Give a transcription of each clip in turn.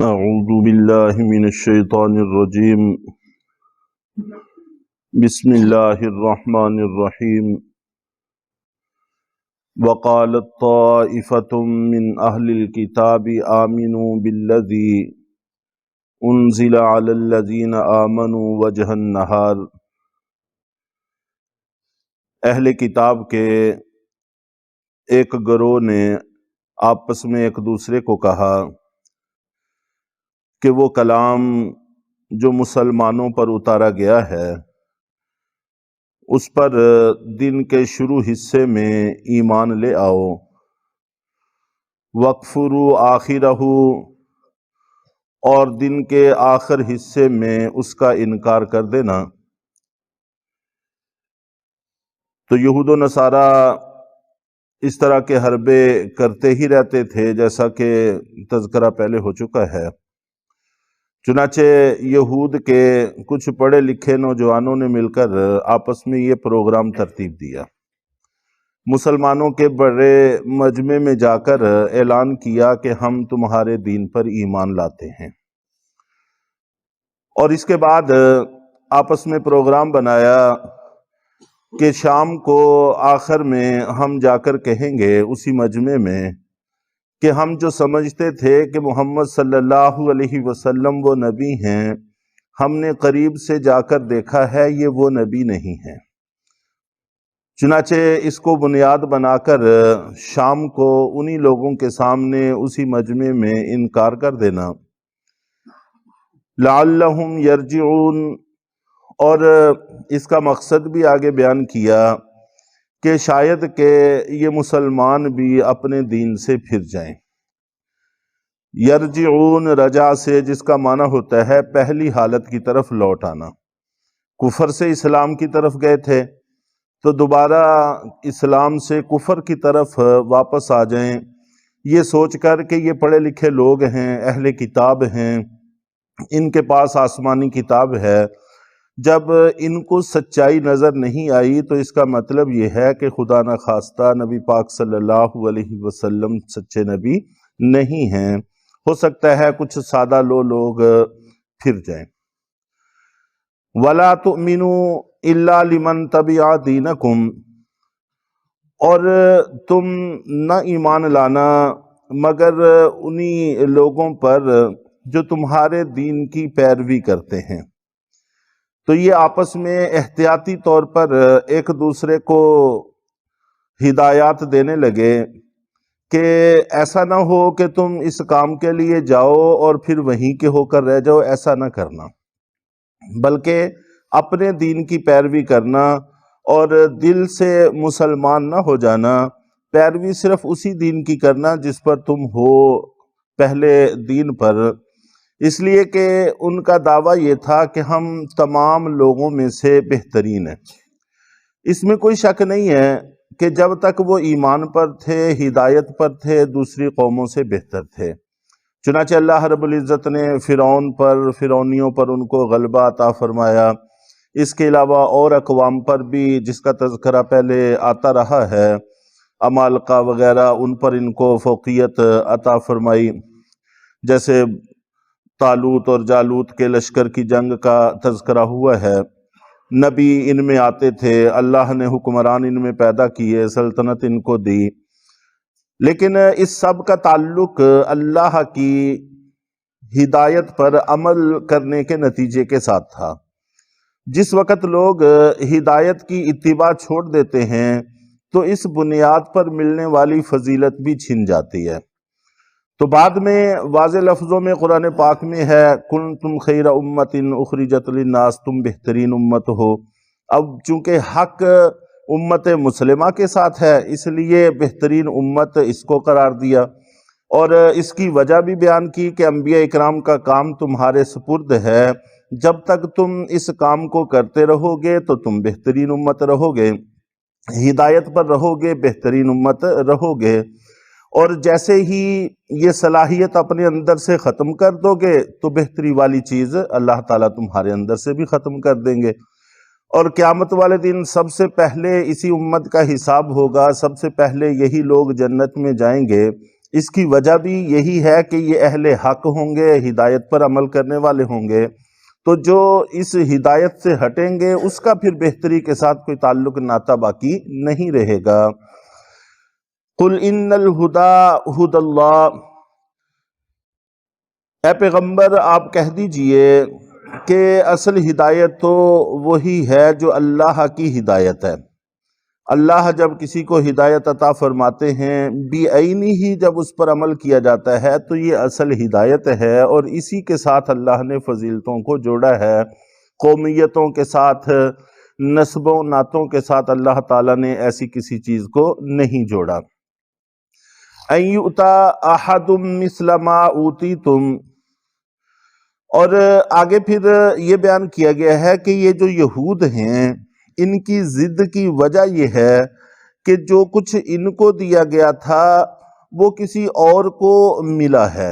اعوذ باللہ من الشیطان الرجیم بسم اللہ الرحمن الرحیم وقالت طائفة من اہل الکتاب آمنوا بالذی انزل علی الذین آمنوا وجہ النہار۔ اہل کتاب کے ایک گروہ نے آپس میں ایک دوسرے کو کہا کہ وہ کلام جو مسلمانوں پر اتارا گیا ہے اس پر دن کے شروع حصے میں ایمان لے آؤ، وَاکْفُرُوا آخِرَہُ، اور دن کے آخر حصے میں اس کا انکار کر دینا۔ تو یہود و نصارہ اس طرح کے حربے کرتے ہی رہتے تھے، جیسا کہ تذکرہ پہلے ہو چکا ہے۔ چنانچہ یہود کے کچھ پڑھے لکھے نوجوانوں نے مل کر آپس میں یہ پروگرام ترتیب دیا، مسلمانوں کے بڑے مجمع میں جا کر اعلان کیا کہ ہم تمہارے دین پر ایمان لاتے ہیں، اور اس کے بعد آپس میں پروگرام بنایا کہ شام کو آخر میں ہم جا کر کہیں گے اسی مجمع میں کہ ہم جو سمجھتے تھے کہ محمد صلی اللہ علیہ وسلم وہ نبی ہیں، ہم نے قریب سے جا کر دیکھا ہے یہ وہ نبی نہیں ہیں۔ چنانچہ اس کو بنیاد بنا کر شام کو انہی لوگوں کے سامنے اسی مجمع میں انکار کر دینا، لعلہم یرجعون، اور اس کا مقصد بھی آگے بیان کیا کہ شاید کہ یہ مسلمان بھی اپنے دین سے پھر جائیں۔ یرجعون رجع سے، جس کا معنی ہوتا ہے پہلی حالت کی طرف لوٹ آنا۔ کفر سے اسلام کی طرف گئے تھے تو دوبارہ اسلام سے کفر کی طرف واپس آ جائیں، یہ سوچ کر کہ یہ پڑھے لکھے لوگ ہیں، اہل کتاب ہیں، ان کے پاس آسمانی کتاب ہے۔ جب ان کو سچائی نظر نہیں آئی تو اس کا مطلب یہ ہے کہ خدا نخواستہ نبی پاک صلی اللہ علیہ وسلم سچے نبی نہیں ہیں، ہو سکتا ہے کچھ سادہ لوگ پھر جائیں۔ وَلَا تُؤْمِنُوا إِلَّا لِمَنْ تَبِعَ دِينَكُمْ، اور تم نہ ایمان لانا مگر انہی لوگوں پر جو تمہارے دین کی پیروی کرتے ہیں۔ تو یہ آپس میں احتیاطی طور پر ایک دوسرے کو ہدایات دینے لگے کہ ایسا نہ ہو کہ تم اس کام کے لیے جاؤ اور پھر وہیں کے ہو کر رہ جاؤ، ایسا نہ کرنا، بلکہ اپنے دین کی پیروی کرنا اور دل سے مسلمان نہ ہو جانا، پیروی صرف اسی دین کی کرنا جس پر تم ہو، پہلے دین پر، اس لیے کہ ان کا دعویٰ یہ تھا کہ ہم تمام لوگوں میں سے بہترین ہیں۔ اس میں کوئی شک نہیں ہے کہ جب تک وہ ایمان پر تھے، ہدایت پر تھے، دوسری قوموں سے بہتر تھے۔ چنانچہ اللہ رب العزت نے فرعونیوں پر ان کو غلبہ عطا فرمایا، اس کے علاوہ اور اقوام پر بھی جس کا تذکرہ پہلے آتا رہا ہے، عمالقہ وغیرہ، ان پر ان کو فوقیت عطا فرمائی، جیسے طالوت اور جالوت کے لشکر کی جنگ کا تذکرہ ہوا ہے۔ نبی ان میں آتے تھے، اللہ نے حکمران ان میں پیدا کیے، سلطنت ان کو دی، لیکن اس سب کا تعلق اللہ کی ہدایت پر عمل کرنے کے نتیجے کے ساتھ تھا۔ جس وقت لوگ ہدایت کی اتباع چھوڑ دیتے ہیں تو اس بنیاد پر ملنے والی فضیلت بھی چھن جاتی ہے۔ تو بعد میں واضح لفظوں میں قرآن پاک میں ہے کنتم خیر امت اخرجت للناس، تم بہترین امت ہو۔ اب چونکہ حق امت مسلمہ کے ساتھ ہے اس لیے بہترین امت اس کو قرار دیا، اور اس کی وجہ بھی بیان کی کہ انبیاء اکرام کا کام تمہارے سپرد ہے، جب تک تم اس کام کو کرتے رہو گے تو تم بہترین امت رہو گے، ہدایت پر رہو گے، بہترین امت رہو گے، اور جیسے ہی یہ صلاحیت اپنے اندر سے ختم کر دو گے تو بہتری والی چیز اللہ تعالیٰ تمہارے اندر سے بھی ختم کر دیں گے، اور قیامت والے دن سب سے پہلے اسی امت کا حساب ہوگا، سب سے پہلے یہی لوگ جنت میں جائیں گے اس کی وجہ بھی یہی ہے کہ یہ اہل حق ہوں گے، ہدایت پر عمل کرنے والے ہوں گے، تو جو اس ہدایت سے ہٹیں گے اس کا پھر بہتری کے ساتھ کوئی تعلق ناتا باقی نہیں رہے گا۔ قل ان الہدی ھدی اللہ، اے پیغمبر آپ کہہ دیجئے کہ اصل ہدایت تو وہی ہے جو اللہ کی ہدایت ہے۔ اللہ جب کسی کو ہدایت عطا فرماتے ہیں بعینی ہی جب اس پر عمل کیا جاتا ہے تو یہ اصل ہدایت ہے، اور اسی کے ساتھ اللہ نے فضیلتوں کو جوڑا ہے، قومیتوں کے ساتھ، نسبوں نعتوں کے ساتھ اللہ تعالیٰ نے ایسی کسی چیز کو نہیں جوڑا۔ ان یؤتی احد مثل ما اوتیتم، اور آگے پھر یہ بیان کیا گیا ہے کہ یہ جو یہود ہیں ان کی ضد کی وجہ یہ ہے کہ جو کچھ ان کو دیا گیا تھا وہ کسی اور کو ملا ہے۔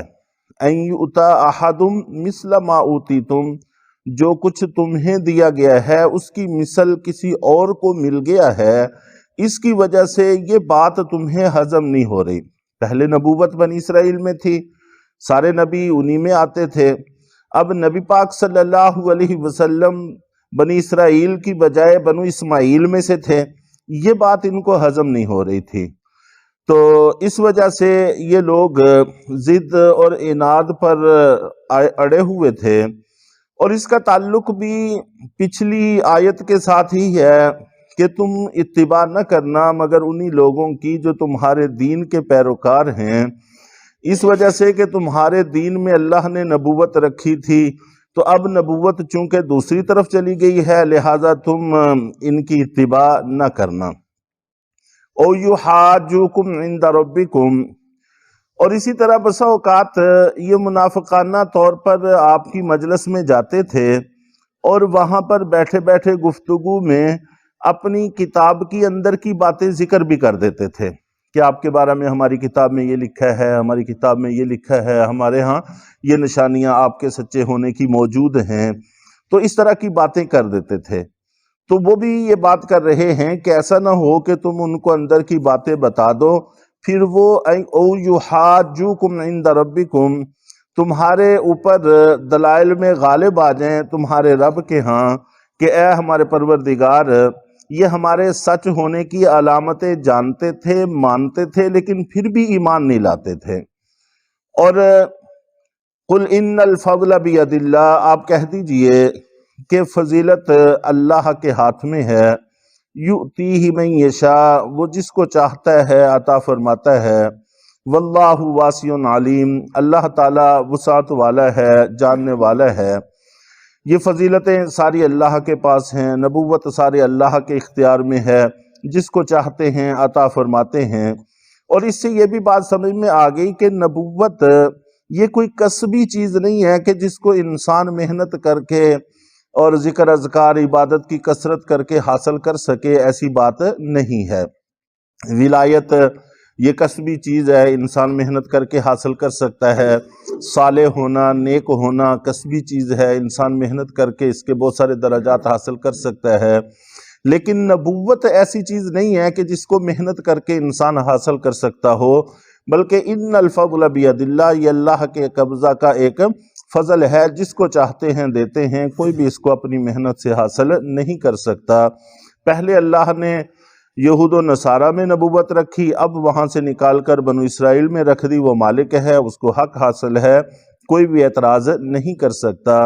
ان یؤتی احد مثل ما اوتیتم، جو کچھ تمہیں دیا گیا ہے اس کی مثل کسی اور کو مل گیا ہے، اس کی وجہ سے یہ بات تمہیں ہضم نہیں ہو رہی۔ پہلے نبوت بنی اسرائیل میں تھی، سارے نبی انہی میں آتے تھے، اب نبی پاک صلی اللہ علیہ وسلم بنی اسرائیل کی بجائے بنو اسماعیل میں سے تھے، یہ بات ان کو ہضم نہیں ہو رہی تھی، تو اس وجہ سے یہ لوگ ضد اور عناد پر اڑے ہوئے تھے، اور اس کا تعلق بھی پچھلی آیت کے ساتھ ہی ہے کہ تم اتباع نہ کرنا مگر انہی لوگوں کی جو تمہارے دین کے پیروکار ہیں، اس وجہ سے کہ تمہارے دین میں اللہ نے نبوت رکھی تھی، تو اب نبوت چونکہ دوسری طرف چلی گئی ہے لہٰذا تم ان کی اتباع نہ کرنا۔ او یحاجوکم عند ربکم، اور اسی طرح بسا اوقات یہ منافقانہ طور پر آپ کی مجلس میں جاتے تھے اور وہاں پر بیٹھے بیٹھے گفتگو میں اپنی کتاب کی اندر کی باتیں ذکر بھی کر دیتے تھے کہ آپ کے بارے میں ہماری کتاب میں یہ لکھا ہے، ہماری کتاب میں یہ لکھا ہے، ہمارے ہاں یہ نشانیاں آپ کے سچے ہونے کی موجود ہیں، تو اس طرح کی باتیں کر دیتے تھے۔ تو وہ بھی یہ بات کر رہے ہیں کہ ایسا نہ ہو کہ تم ان کو اندر کی باتیں بتا دو، پھر وہ او یحاجوکم عند ربکم، تمہارے اوپر دلائل میں غالب آ جائیں تمہارے رب کے ہاں کہ اے ہمارے پروردگار، یہ ہمارے سچ ہونے کی علامتیں جانتے تھے، مانتے تھے، لیکن پھر بھی ایمان نہیں لاتے تھے۔ اور قل ان الفضل بید اللہ، آپ کہہ دیجئے کہ فضیلت اللہ کے ہاتھ میں ہے، یؤتیہ من یشاء، وہ جس کو چاہتا ہے عطا فرماتا ہے، واللہ واسع علیم، اللہ تعالیٰ وسعت والا ہے، جاننے والا ہے۔ یہ فضیلتیں ساری اللہ کے پاس ہیں، نبوت سارے اللہ کے اختیار میں ہے، جس کو چاہتے ہیں عطا فرماتے ہیں۔ اور اس سے یہ بھی بات سمجھ میں آ گئی کہ نبوت یہ کوئی کسبی چیز نہیں ہے کہ جس کو انسان محنت کر کے اور ذکر اذکار عبادت کی کثرت کر کے حاصل کر سکے، ایسی بات نہیں ہے۔ ولایت یہ کسبی چیز ہے، انسان محنت کر کے حاصل کر سکتا ہے، صالح ہونا، نیک ہونا کسبی چیز ہے، انسان محنت کر کے اس کے بہت سارے درجات حاصل کر سکتا ہے، لیکن نبوت ایسی چیز نہیں ہے کہ جس کو محنت کر کے انسان حاصل کر سکتا ہو، بلکہ ان الفضل بید اللہ، یہ اللہ کے قبضہ کا ایک فضل ہے، جس کو چاہتے ہیں دیتے ہیں، کوئی بھی اس کو اپنی محنت سے حاصل نہیں کر سکتا۔ پہلے اللہ نے یہود و نصارہ میں نبوت رکھی، اب وہاں سے نکال کر بنو اسرائیل میں رکھ دی، وہ مالک ہے، اس کو حق حاصل ہے، کوئی بھی اعتراض نہیں کر سکتا۔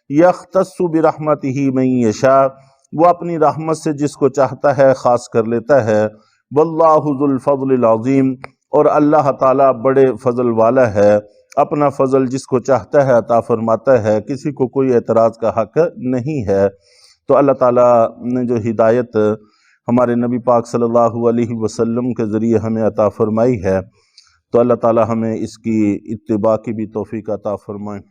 یختص برحمتہ من یشاء، وہ اپنی رحمت سے جس کو چاہتا ہے خاص کر لیتا ہے، واللہ ذو الفضل العظیم، اور اللہ تعالیٰ بڑے فضل والا ہے، اپنا فضل جس کو چاہتا ہے عطا فرماتا ہے، کسی کو کوئی اعتراض کا حق نہیں ہے۔ تو اللہ تعالیٰ نے جو ہدایت ہمارے نبی پاک صلی اللہ علیہ وسلم کے ذریعے ہمیں عطا فرمائی ہے، تو اللہ تعالیٰ ہمیں اس کی اتباع کی بھی توفیق عطا فرمائے۔